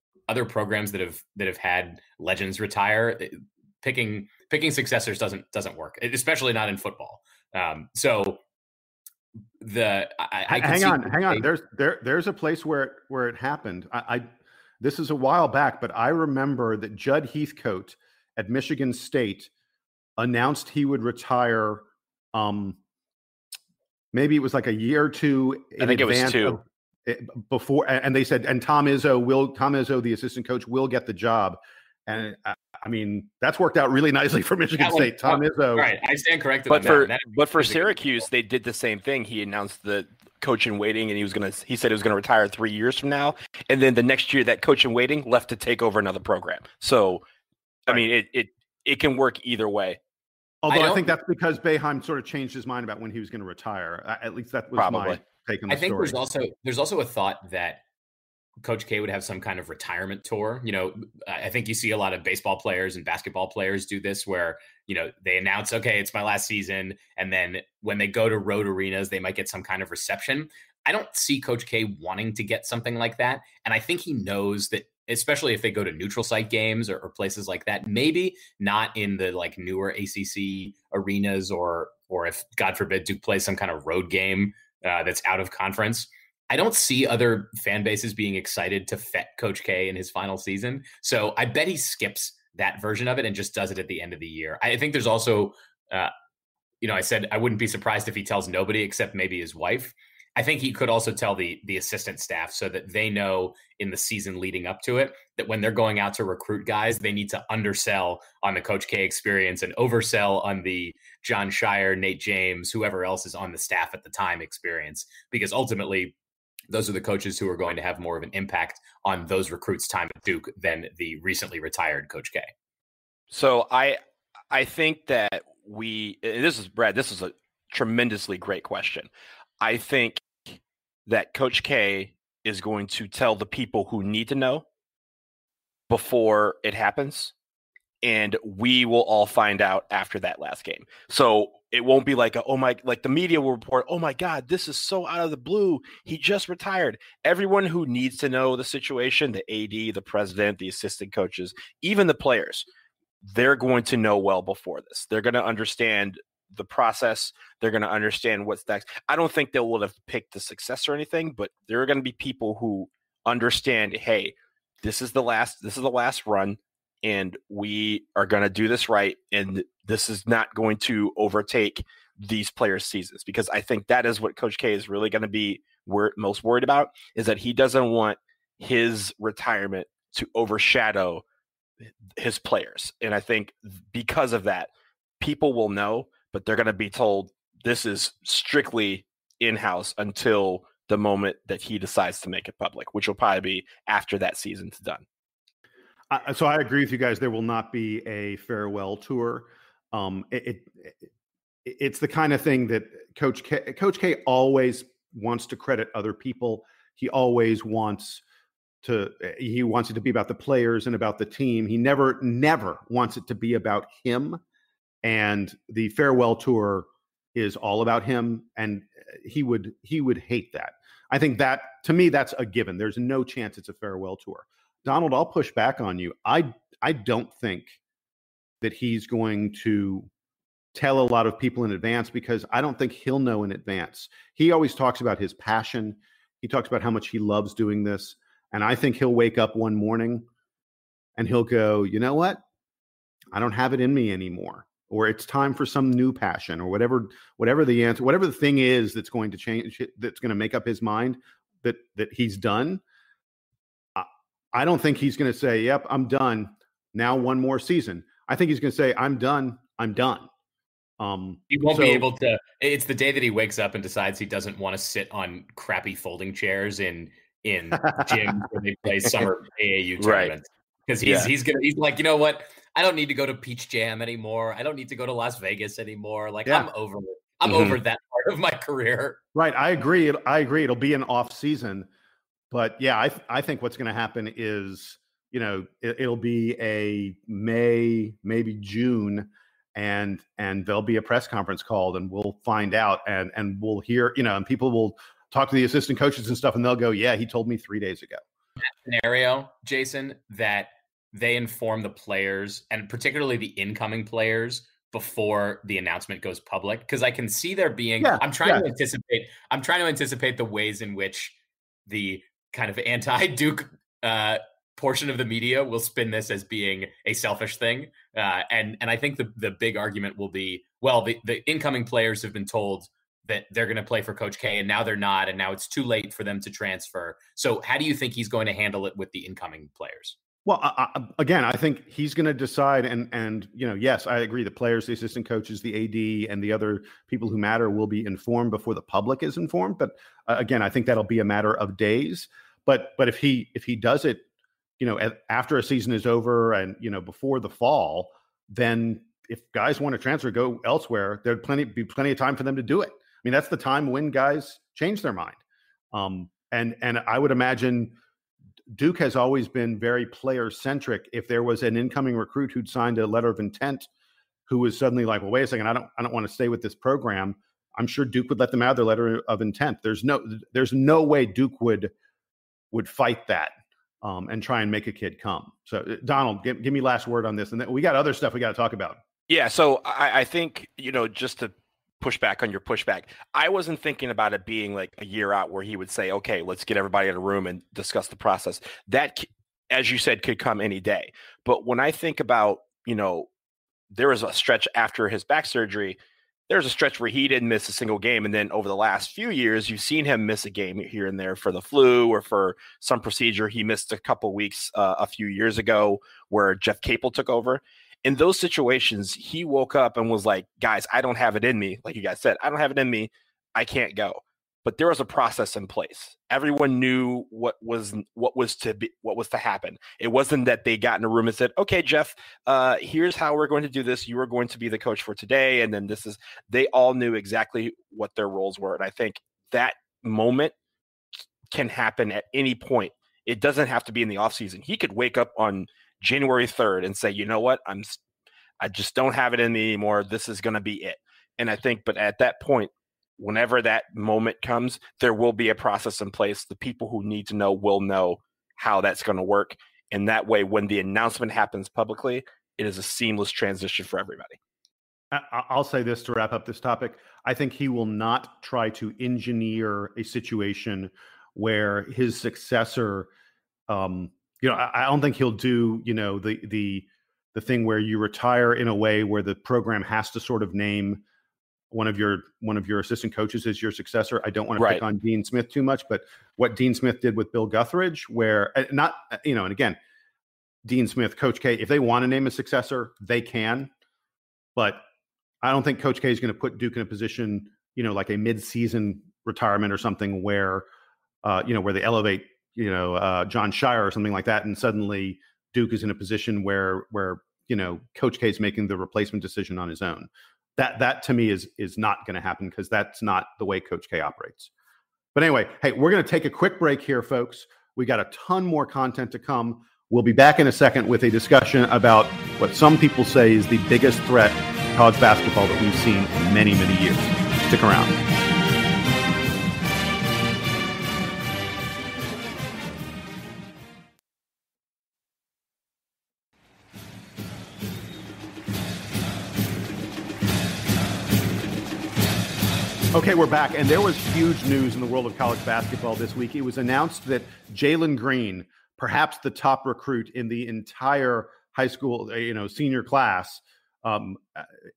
programs that have had legends retire, picking successors doesn't work, especially not in football. So hang on. There's a place where it happened. This is a while back, but I remember that Judd Heathcote at Michigan State announced he would retire. Maybe it was like a year or two. I think it was two before, and they said, and Tom Izzo, the assistant coach, will get the job. And I mean, that's worked out really nicely for Michigan State. Tom Izzo, right? I stand corrected. But for Syracuse, they did the same thing. He announced the coach in waiting, and he said he was going to retire 3 years from now, and then the next year, that coach in waiting left to take over another program. So, I mean, it can work either way. Although I think that's because Boeheim sort of changed his mind about when he was going to retire. At least that was my take on the story. I think there's also a thought that Coach K would have some kind of retirement tour. I think you see a lot of baseball players and basketball players do this, where they announce, okay, it's my last season, and then when they go to road arenas, they might get some kind of reception. I don't see Coach K wanting to get something like that, and I think he knows that, especially if they go to neutral site games or places like that, maybe not in the like newer ACC arenas, or if, God forbid, Duke plays some kind of road game that's out of conference. I don't see other fan bases being excited to fet Coach K in his final season. So I bet he skips that version of it and just does it at the end of the year. I think there's also, I said I wouldn't be surprised if he tells nobody except maybe his wife. I think he could also tell the assistant staff, so that they know in the season leading up to it that when they're going out to recruit guys, they need to undersell on the Coach K experience and oversell on the John Shire, Nate James, whoever else is on the staff at the time experience, because ultimately those are the coaches who are going to have more of an impact on those recruits' time at Duke than the recently retired Coach K. So I think that this is a tremendously great question. I think that Coach K is going to tell the people who need to know before it happens. And we will all find out after that last game. So it won't be like, like the media will report, oh my God, this is so out of the blue. He just retired. Everyone who needs to know the situation, the AD, the president, the assistant coaches, even the players, they're going to know well before this. They're going to understand the process. They're going to understand what's next. I don't think they will have picked the success or anything, but there are going to be people who understand, hey, this is the last run. And we are going to do this right. And this is not going to overtake these players' seasons, because I think that is what Coach K is really going to be most worried about, is that he doesn't want his retirement to overshadow his players. And I think because of that, people will know, but they're going to be told this is strictly in-house until the moment that he decides to make it public, which will probably be after that season's done. So I agree with you guys. There will not be a farewell tour. It's the kind of thing that Coach K always wants to credit other people. He always wants it to be about the players and about the team. He never wants it to be about him. And the farewell tour is all about him. And he would hate that. I think that, to me, that's a given. There's no chance it's a farewell tour. Donald, I'll push back on you. I don't think that he's going to tell a lot of people in advance, because I don't think he'll know in advance. He always talks about his passion. He talks about how much he loves doing this. And I think he'll wake up one morning and he'll go, you know what? I don't have it in me anymore. Or it's time for some new passion, or whatever the answer, whatever the thing is that's going to change, that's going to make up his mind that he's done. I don't think he's going to say, yep, I'm done. Now one more season. I think he's going to say, I'm done. I'm done. He won't be able to. It's the day that he wakes up and decides he doesn't want to sit on crappy folding chairs in gyms where they play summer AAU tournaments. Because he's like, you know what? I don't need to go to Peach Jam anymore. I don't need to go to Las Vegas anymore. Like, I'm over it. I'm over that part of my career. Right. I agree. It'll be an off season. But yeah, I think what's going to happen is, it'll be a May, maybe June, and there'll be a press conference called, and we'll find out, and we'll hear, and people will talk to the assistant coaches and stuff, and they'll go, yeah, he told me 3 days ago. Scenario, Jason, that they inform the players, and particularly the incoming players, before the announcement goes public, because I can see there being. I'm trying to anticipate the ways in which the kind of anti-Duke portion of the media will spin this as being a selfish thing. And I think the big argument will be, well, the incoming players have been told that they're going to play for Coach K, and now they're not, and now it's too late for them to transfer. So how do you think he's going to handle it with the incoming players? Well, again, I think he's going to decide, and yes, I agree. The players, the assistant coaches, the AD, and the other people who matter will be informed before the public is informed. But again, I think that'll be a matter of days. But if he does it, after a season is over and before the fall, then if guys want to transfer, go elsewhere, there'd be plenty of time for them to do it. I mean, that's the time when guys change their mind. And I would imagine Duke has always been very player centric. If there was an incoming recruit who'd signed a letter of intent, who was suddenly like, well, wait a second, I don't want to stay with this program, I'm sure Duke would let them out of their letter of intent. There's no way Duke would fight that and try and make a kid come. So Donald, give me last word on this. And then we got other stuff we got to talk about. Yeah. So I think, just to push back on your pushback, I wasn't thinking about it being like a year out where he would say, okay, let's get everybody in a room and discuss the process. That, as you said, could come any day. But when I think about, there was a stretch after his back surgery, there's a stretch where he didn't miss a single game. And then over the last few years, you've seen him miss a game here and there for the flu or for some procedure. He missed a couple weeks a few years ago where Jeff Capel took over. In those situations, he woke up and was like, guys, I don't have it in me. Like you guys said, I don't have it in me. I can't go. But there was a process in place. Everyone knew what was to happen. It wasn't that they got in a room and said, okay, Jeff, here's how we're going to do this. You are going to be the coach for today. And then they all knew exactly what their roles were. And I think that moment can happen at any point. It doesn't have to be in the offseason. He could wake up on January 3rd and say, you know what, I just don't have it in me anymore. This is going to be it. And I think, but at that point, whenever that moment comes, there will be a process in place. The people who need to know will know how that's going to work. And that way, when the announcement happens publicly, it is a seamless transition for everybody. I'll say this to wrap up this topic. I think he will not try to engineer a situation where his successor, I don't think he'll do, the thing where you retire in a way where the program has to sort of name one of your assistant coaches as your successor. I don't want to pick on Dean Smith too much, but what Dean Smith did with Bill Guthridge, where and again, Dean Smith, Coach K, if they want to name a successor, they can, but I don't think Coach K is going to put Duke in a position, like a mid-season retirement or something where they elevate, John Shire or something like that, and suddenly Duke is in a position where Coach K is making the replacement decision on his own. That to me is not going to happen, because that's not the way Coach K operates. But anyway, hey, we're going to take a quick break here, folks. We got a ton more content to come. We'll be back in a second with a discussion about what some people say is the biggest threat to college basketball that we've seen in many, many years. Stick around. Okay, we're back, and there was huge news in the world of college basketball this week. It was announced that Jalen Green, perhaps the top recruit in the entire high school, senior class,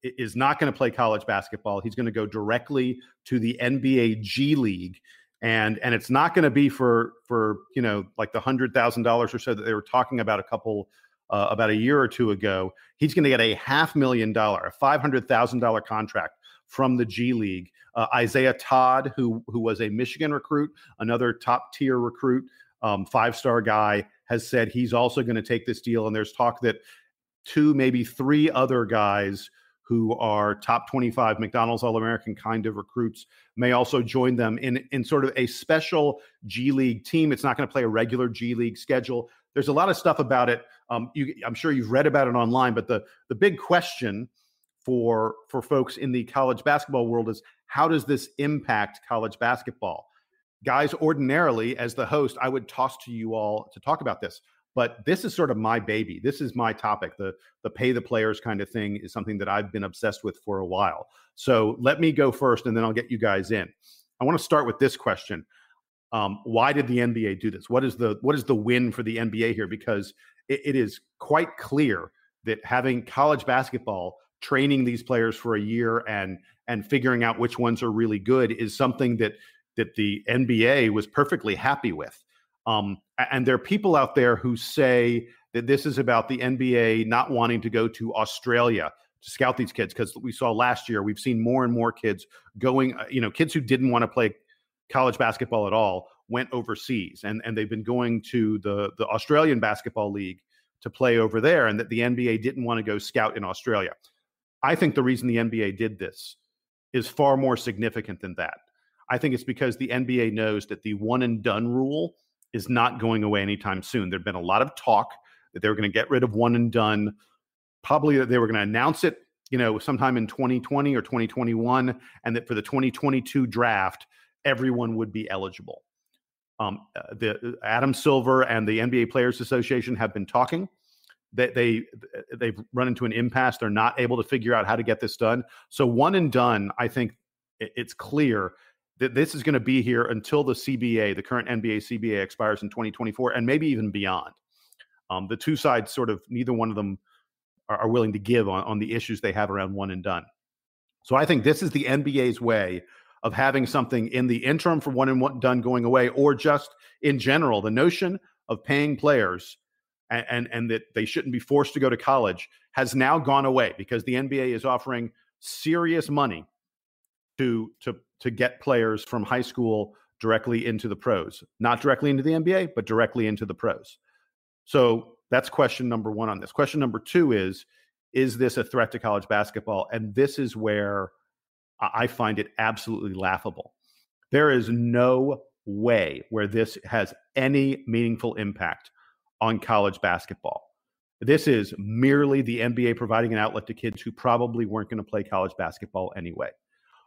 is not going to play college basketball. He's going to go directly to the NBA G League, and it's not going to be for like the $100,000 or so that they were talking about about a year or two ago. He's going to get a $500,000, a $500,000 contract from the G League. Isaiah Todd, who was a Michigan recruit, another top tier recruit, 5-star guy, has said he's also going to take this deal. And there's talk that 2, maybe 3 other guys who are top 25 McDonald's All-American kind of recruits may also join them in sort of a special G League team. It's not going to play a regular G League schedule. There's a lot of stuff about it. I'm sure you've read about it online, but the big question for folks in the college basketball world is, how does this impact college basketball? Guys, ordinarily, as the host, I would toss to you all to talk about this, but this is sort of my baby. This is my topic. The pay the players kind of thing is something that I've been obsessed with for a while. So let me go first, and then I'll get you guys in. I want to start with this question. Why did the NBA do this? What is the win for the NBA here? Because it is quite clear that having college basketball, training these players for a year and figuring out which ones are really good, is something that the NBA was perfectly happy with. And there are people out there who say that this is about the NBA not wanting to go to Australia to scout these kids, because we saw last year, we've seen more and more kids going, kids who didn't want to play college basketball at all went overseas, and they've been going to the Australian Basketball League to play over there, and that the NBA didn't want to go scout in Australia. I think the reason the NBA did this is far more significant than that. I think it's because the NBA knows that the one and done rule is not going away anytime soon. There'd been a lot of talk that they were going to get rid of one and done, probably that they were going to announce it, sometime in 2020 or 2021, and that for the 2022 draft, everyone would be eligible. The Adam Silver and the NBA Players Association have been talking. They've run into an impasse. They're not able to figure out how to get this done. So one and done, I think it's clear that this is going to be here until the CBA, the current NBA CBA, expires in 2024, and maybe even beyond. The two sides sort of, neither one of them are willing to give on the issues they have around one and done. So I think this is the NBA's way of having something in the interim for one and done going away, or just in general, the notion of paying players and that they shouldn't be forced to go to college has now gone away, because the NBA is offering serious money to get players from high school directly into the pros, not directly into the NBA, but directly into the pros. So that's question number one on this. Question number two is this a threat to college basketball? And this is where I find it absolutely laughable. There is no way where this has any meaningful impact on college basketball. This is merely the NBA providing an outlet to kids who probably weren't going to play college basketball anyway.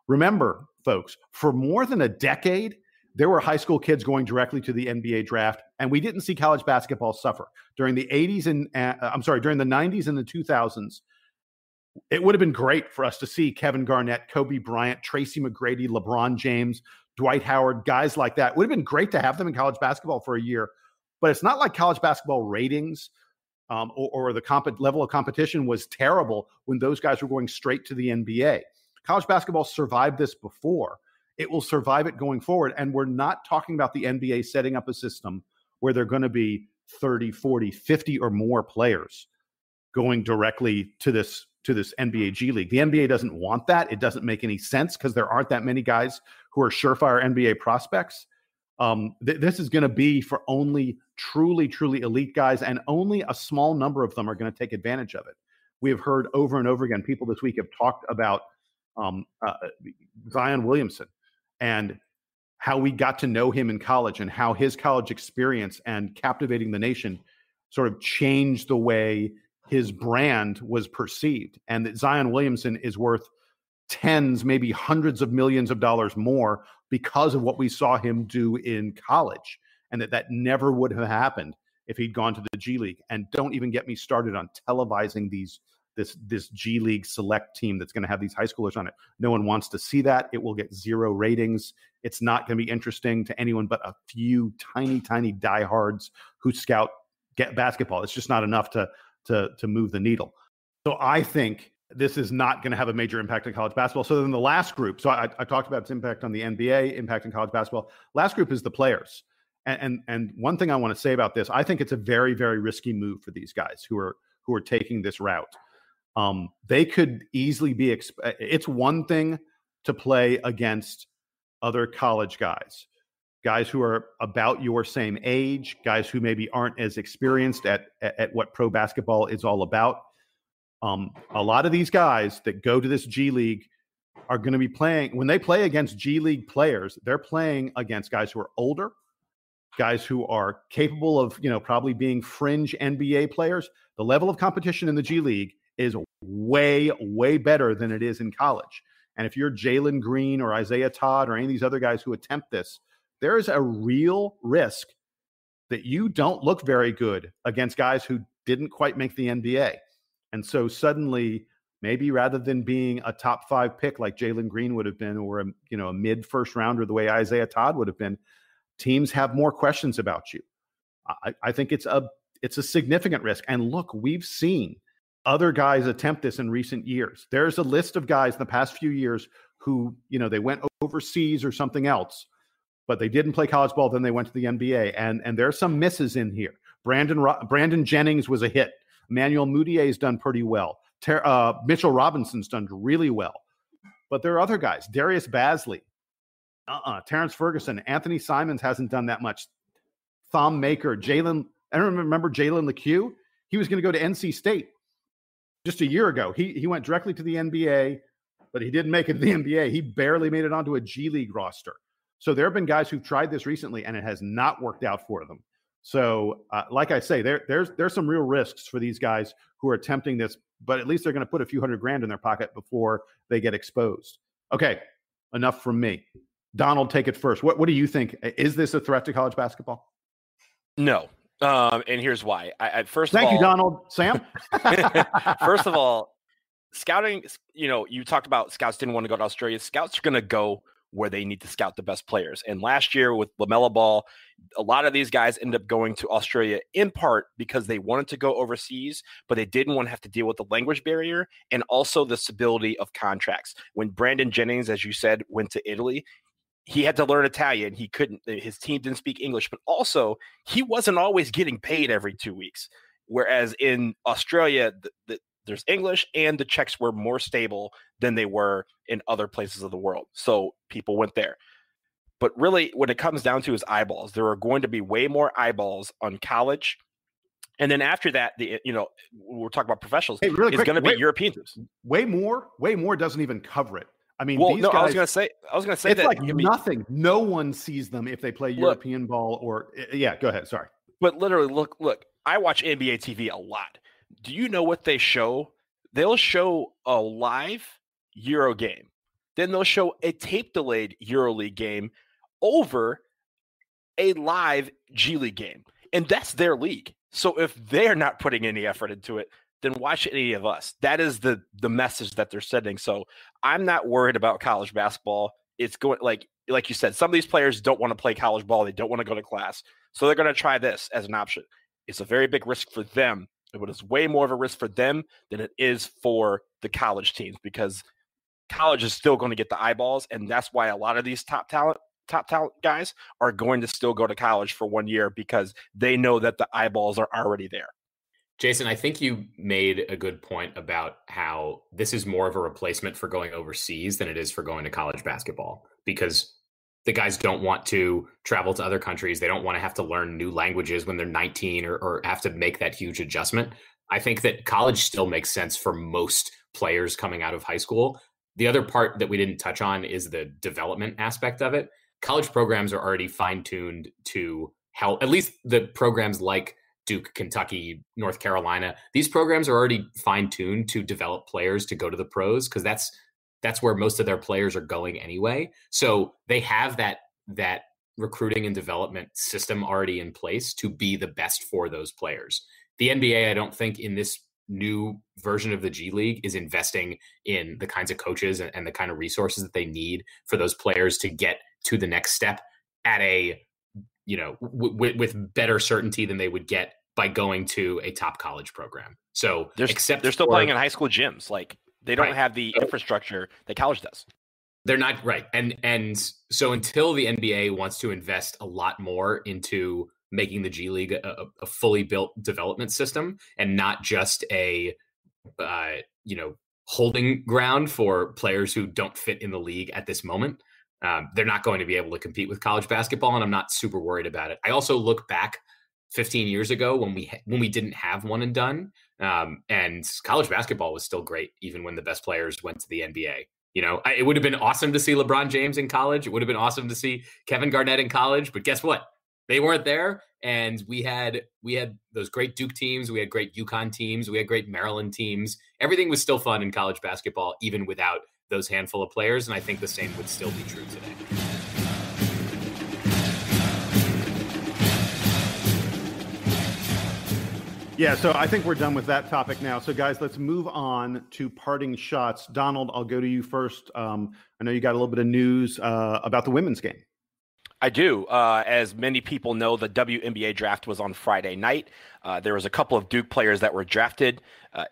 Remember, folks, for more than a decade, there were high school kids going directly to the NBA draft, and we didn't see college basketball suffer. During the 80s and during the 90s and the 2000s, it would have been great for us to see Kevin Garnett, Kobe Bryant, Tracy McGrady, LeBron James, Dwight Howard, guys like that. It would have been great to have them in college basketball for a year, but it's not like college basketball ratings or the level of competition was terrible when those guys were going straight to the NBA. College basketball survived this before. It will survive it going forward. And we're not talking about the NBA setting up a system where they're going to be 30, 40, 50 or more players going directly to this NBA G League. The NBA doesn't want that. It doesn't make any sense because there aren't that many guys who are surefire NBA prospects. This is going to be for only truly, truly elite guys, and only a small number of them are going to take advantage of it. We have heard over and over again, people this week have talked about Zion Williamson and how we got to know him in college and how his college experience and captivating the nation sort of changed the way his brand was perceived, and that Zion Williamson is worth tens, maybe hundreds of millions of dollars more because of what we saw him do in college, and that never would have happened if he'd gone to the G League. And don't even get me started on televising this G League select team that's going to have these high schoolers on it. No one wants to see that. It will get 0 ratings. It's not going to be interesting to anyone but a few tiny diehards who get basketball. It's just not enough to move the needle. So I think this is not going to have a major impact on college basketball. So then the last group, so I talked about its impact on the NBA, impact on college basketball. Last group is the players. And one thing I want to say about this, I think it's a very, very risky move for these guys who are taking this route. They could easily be, it's one thing to play against other college guys who are about your same age, guys who maybe aren't as experienced at what pro basketball is all about. A lot of these guys that go to this G League are going to be playing, when they play against G League players, they're playing against guys who are older, guys who are capable of, probably being fringe NBA players. The level of competition in the G League is way, way better than it is in college. And if you're Jalen Green or Isaiah Todd or any of these other guys who attempt this, there is a real risk that you don't look very good against guys who didn't quite make the NBA. And so suddenly, maybe rather than being a top 5 pick like Jalen Green would have been, or a mid first rounder the way Isaiah Todd would have been, teams have more questions about you. I think it's a significant risk. And look, we've seen other guys attempt this in recent years. There's a list of guys in the past few years who, they went overseas or something else, but they didn't play college ball. Then they went to the NBA, and there's some misses in here. Brandon Jennings was a hit. Emmanuel Moutier's done pretty well. Mitchell Robinson's done really well. But there are other guys. Darius Bazley, Terrence Ferguson, Anthony Simons hasn't done that much. Thom Maker, Jalen. I don't remember Jalen LeCue. He was going to go to NC State just a year ago. He went directly to the NBA, but he didn't make it to the NBA. He barely made it onto a G League roster. So there have been guys who've tried this recently, and it has not worked out for them. So, like I say, there's some real risks for these guys who are attempting this, but at least they're going to put a few $100,000 in their pocket before they get exposed. Okay, enough from me. Donald, take it first. What do you think? Is this a threat to college basketball? No. And here's why. Thank you, Donald. Sam? First of all, scouting, you talked about scouts didn't want to go to Australia. Scouts are going to go where they need to scout the best players. And last year with LaMelo Ball, a lot of these guys ended up going to Australia in part because they wanted to go overseas, but they didn't want to have to deal with the language barrier and also the stability of contracts. When Brandon Jennings, as you said, went to Italy, he had to learn Italian. He couldn't, his team didn't speak English, but also he wasn't always getting paid every 2 weeks. Whereas in Australia, there's English and the checks were more stable than they were in other places of the world. So people went there. But really, what it comes down to is eyeballs. There are going to be way more eyeballs on college. And then after that, we're talking about professionals. Hey, really it's quick, going to be European teams. Way more doesn't even cover it. I mean, Well, these no, guys, I was going to say it's that. like nothing. No one sees them if they play European ball or yeah. Go ahead. Sorry, but literally, look. I watch NBA TV a lot. Do you know what they show? They'll show a live Euro game, then they'll show a tape delayed EuroLeague game over a live G League game, and that's their league. So if they're not putting any effort into it, then why should any of us? That is the message that they're sending. So I'm not worried about college basketball. It's going like you said, some of these players don't want to play college ball. They don't want to go to class. So they're going to try this as an option. It's a very big risk for them, but it's way more of a risk for them than it is for the college teams, because college is still going to get the eyeballs. And that's why a lot of these top talent guys are going to still go to college for 1 year, because they know that the eyeballs are already there. Jason, I think you made a good point about how this is more of a replacement for going overseas than it is for going to college basketball, because the guys don't want to travel to other countries. They don't want to have to learn new languages when they're 19 or have to make that huge adjustment. I think that college still makes sense for most players coming out of high school. The other part that we didn't touch on is the development aspect of it. College programs are already fine-tuned to how, at least the programs like Duke, Kentucky, North Carolina, these programs are already fine-tuned to develop players to go to the pros, because that's where most of their players are going anyway. So they have that recruiting and development system already in place to be the best for those players. The NBA, I don't think in this new version of the G League is investing in the kinds of coaches and the kind of resources that they need for those players to get to the next step at a, with better certainty than they would get by going to a top college program. So they're still playing in high school gyms. Like, they don't have the infrastructure that college does. They're not right. And so until the NBA wants to invest a lot more into making the G League a fully built development system and not just a, holding ground for players who don't fit in the league at this moment, they're not going to be able to compete with college basketball. And I'm not super worried about it. I also look back 15 years ago when we didn't have one and done. And college basketball was still great, even when the best players went to the NBA. It would have been awesome to see LeBron James in college. It would have been awesome to see Kevin Garnett in college. But guess what? They weren't there. And we had those great Duke teams. We had great UConn teams. We had great Maryland teams. Everything was still fun in college basketball, even without those handful of players. And I think the same would still be true today. Yeah, so I think we're done with that topic now. So, guys, let's move on to parting shots. Donald, I'll go to you first. I know you got a little bit of news about the women's game. I do. As many people know, the WNBA draft was on Friday night. There was a couple of Duke players that were drafted.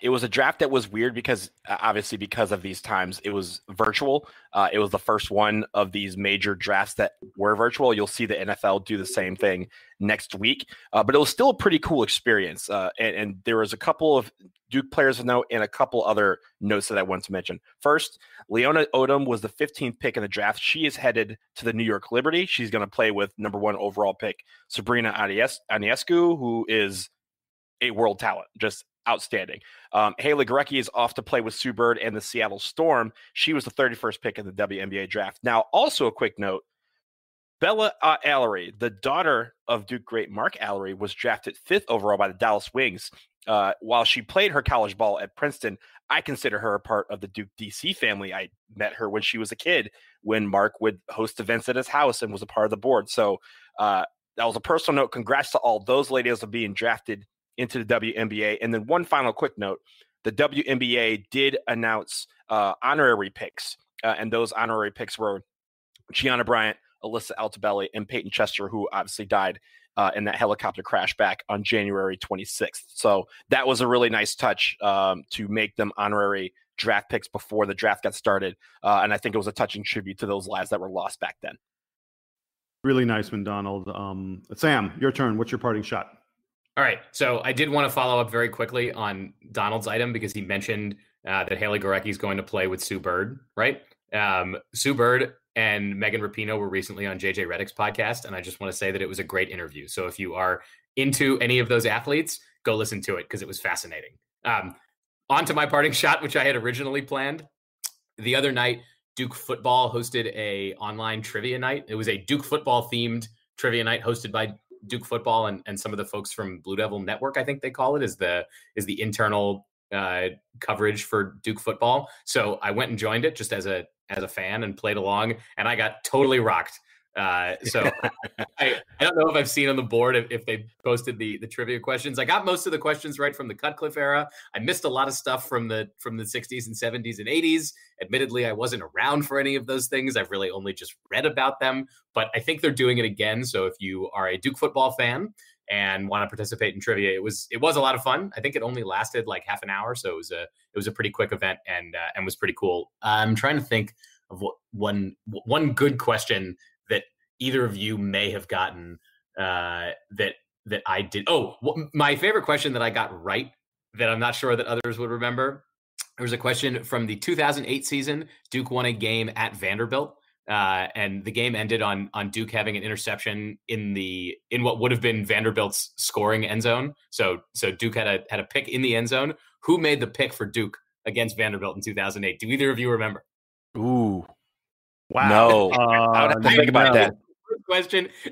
It was a draft that was weird because, obviously, because of these times, it was virtual. It was the first one of these major drafts that were virtual. You'll see the NFL do the same thing next week. But it was still a pretty cool experience. And there was a couple of Duke players to note and a couple other notes that I want to mention. First, Leona Odom was the 15th pick in the draft. She is headed to the New York Liberty. She's going to play with number 1 overall pick Sabrina Ionescu, who is a world talent, just outstanding. Haley Gorecki is off to play with Sue Bird and the Seattle Storm. She was the 31st pick in the WNBA draft. Now, also a quick note, Bella Allery, the daughter of Duke great Mark Allery, was drafted 5th overall by the Dallas Wings. While she played her college ball at Princeton, I consider her a part of the Duke DC family. I met her when she was a kid, when Mark would host events at his house and was a part of the board. So that was a personal note. Congrats to all those ladies of being drafted into the WNBA. And then one final quick note, the WNBA did announce honorary picks, and those honorary picks were Gianna Bryant, Alyssa Altobelli, and Peyton Chester, who obviously died in that helicopter crash back on January 26th. So that was a really nice touch to make them honorary draft picks before the draft got started. And I think it was a touching tribute to those lives that were lost back then. Really nice one, Donald. Sam, your turn. What's your parting shot? All right. So I did want to follow up very quickly on Donald's item because he mentioned that Haley Gorecki is going to play with Sue Bird, right? Sue Bird and Megan Rapinoe were recently on JJ Redick's podcast, and I just want to say that it was a great interview. So if you are into any of those athletes, go listen to it because it was fascinating. On to my parting shot, which I had originally planned. The other night, Duke football hosted a online trivia night. It was a Duke football themed trivia night hosted by Duke football and some of the folks from Blue Devil Network, I think they call it, is the internal coverage for Duke football. So I went and joined it just as a fan and played along, and I got totally rocked. So I don't know if I've seen on the board if they posted the trivia questions. I got most of the questions right from the Cutcliffe era. I missed a lot of stuff from the 60s and 70s and 80s. Admittedly, I wasn't around for any of those things. I've really only just read about them, but I think they're doing it again. So if you are a Duke football fan and want to participate in trivia, it was a lot of fun. I think it only lasted like half an hour, so it was a pretty quick event and was pretty cool. I'm trying to think of one good question that either of you may have gotten that I did. Oh, my favorite question that I got right that I'm not sure that others would remember. There was a question from the 2008 season. Duke won a game at Vanderbilt, and the game ended on Duke having an interception in what would have been Vanderbilt's scoring end zone. So Duke had a pick in the end zone. Who made the pick for Duke against Vanderbilt in 2008? Do either of you remember? Ooh. Wow. No. I would have to think about that.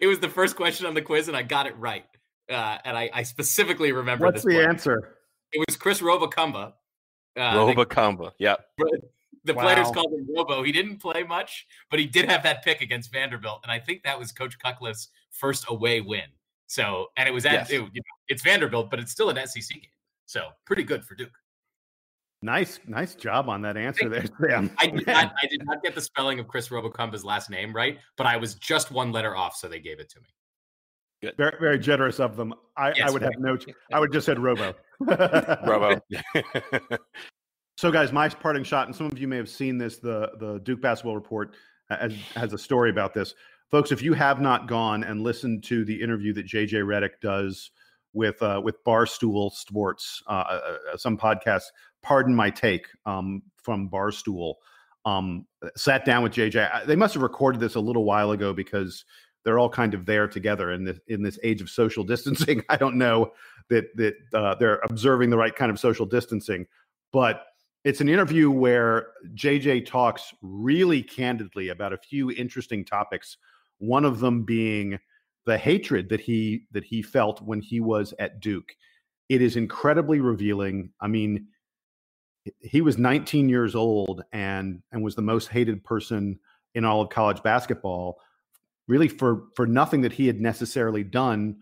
It was the first question on the quiz, and I got it right. And I specifically remember What's the answer? It was Chris Robocumba. Robocumba, yeah. The players called him Robo. He didn't play much, but he did have that pick against Vanderbilt, and I think that was Coach Cutcliffe's first away win. So, and it was it's Vanderbilt, but it's still an SEC game. So, pretty good for Duke. Nice job on that answer there, Sam. I did not get the spelling of Chris Robocumba's last name right, but I was just one letter off, so they gave it to me. Good. Very, very generous of them. I would have I would just said Robo. Robo. So, guys, my parting shot, and some of you may have seen this. The Duke Basketball Report has a story about this, folks. If you have not gone and listened to the interview that JJ Redick does with Barstool Sports, some podcasts. Pardon my take from Barstool. Sat down with JJ. They must have recorded this a little while ago because they're all kind of there together in this age of social distancing. I don't know that they're observing the right kind of social distancing, but it's an interview where JJ talks really candidly about a few interesting topics. One of them being the hatred that he felt when he was at Duke. It is incredibly revealing. I mean, he was 19 years old and was the most hated person in all of college basketball, really for nothing that he had necessarily done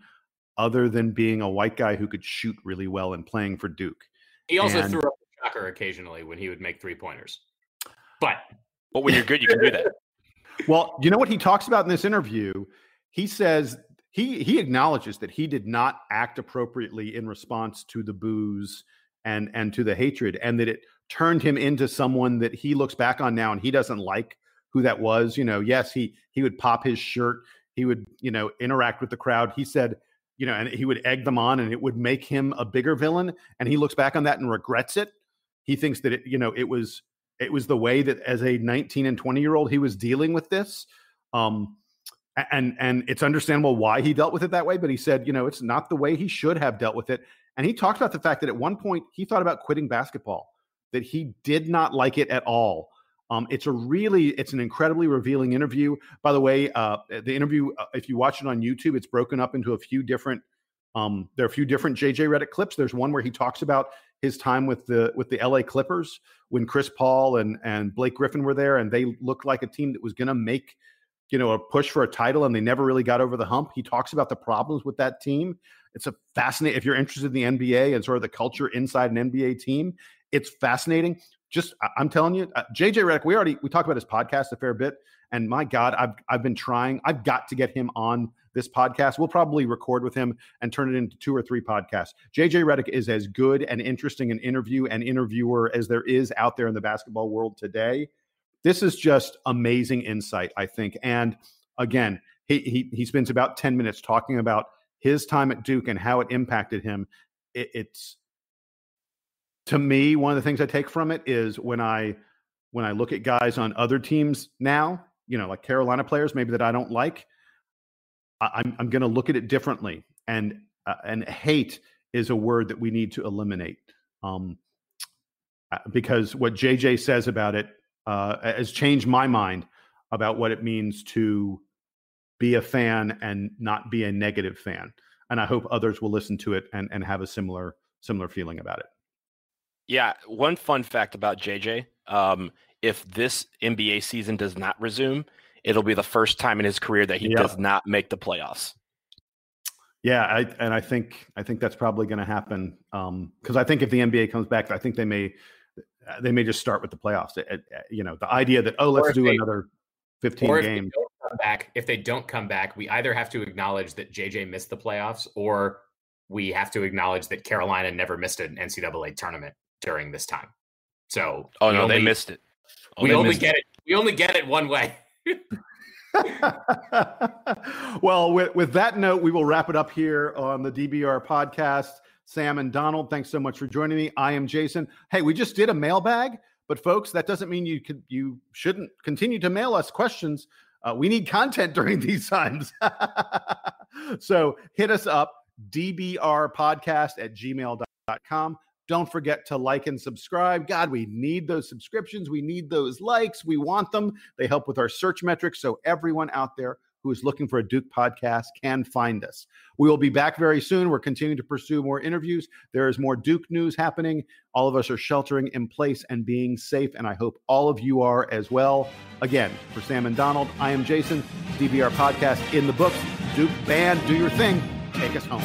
other than being a white guy who could shoot really well and playing for Duke. He also threw up a shocker occasionally when he would make 3-pointers. But when you're good, you can do that. Well, you know what he talks about in this interview? He says he acknowledges that he did not act appropriately in response to the boos and to the hatred, and that it turned him into someone that he looks back on now and he doesn't like who that was. You know, yes, he would pop his shirt, he would, interact with the crowd. He said, and he would egg them on and it would make him a bigger villain. And he looks back on that and regrets it. He thinks that it was the way that as a 19 and 20-year-old he was dealing with this. And it's understandable why he dealt with it that way. But he said, it's not the way he should have dealt with it. And he talked about the fact that at one point he thought about quitting basketball, that he did not like it at all. It's an incredibly revealing interview. By the way, the interview, if you watch it on YouTube, it's broken up into a few different there are a few different JJ Redick clips. There's one where he talks about his time with the LA Clippers when Chris Paul and Blake Griffin were there, and they looked like a team that was going to make a push for a title, and they never really got over the hump. He talks about the problems with that team. It's a fascinating, if you're interested in the NBA and sort of the culture inside an NBA team, it's fascinating. I'm telling you, JJ Redick, we talked about his podcast a fair bit, and my God, I've been trying. I've got to get him on this podcast. We'll probably record with him and turn it into 2 or 3 podcasts. JJ Redick is as good and interesting an interview and interviewer as there is out there in the basketball world today. This is just amazing insight, I think. And again, he spends about 10 minutes talking about his time at Duke and how it impacted him. It's, to me, one of the things I take from it is when I look at guys on other teams now, like Carolina players, maybe that I don't like, I'm going to look at it differently. And hate is a word that we need to eliminate. Because what JJ says about it, has changed my mind about what it means to be a fan and not be a negative fan. And I hope others will listen to it and have a similar feeling about it. Yeah. One fun fact about JJ, if this NBA season does not resume, it'll be the first time in his career that he does not make the playoffs. Yeah, I think that's probably going to happen because I think if the NBA comes back, I think they may just start with the playoffs. The idea that let's do another 15 games. If they don't come back, we either have to acknowledge that JJ missed the playoffs, or we have to acknowledge that Carolina never missed an NCAA tournament during this time. So, they missed it. We only get it one way. Well, with that note, we will wrap it up here on the DBR podcast. Sam and Donald, thanks so much for joining me. I am Jason. Hey, we just did a mailbag, but folks, that doesn't mean you shouldn't continue to mail us questions. We need content during these times. So hit us up, dbrpodcast@gmail.com. Don't forget to like and subscribe. God, we need those subscriptions. We need those likes. We want them. They help with our search metrics, so everyone out there who is looking for a Duke podcast can find us. We will be back very soon. We're continuing to pursue more interviews. There is more Duke news happening. All of us are sheltering in place and being safe, and I hope all of you are as well. Again, for Sam and Donald, I am Jason. DBR podcast in the books. Duke band, do your thing. Take us home.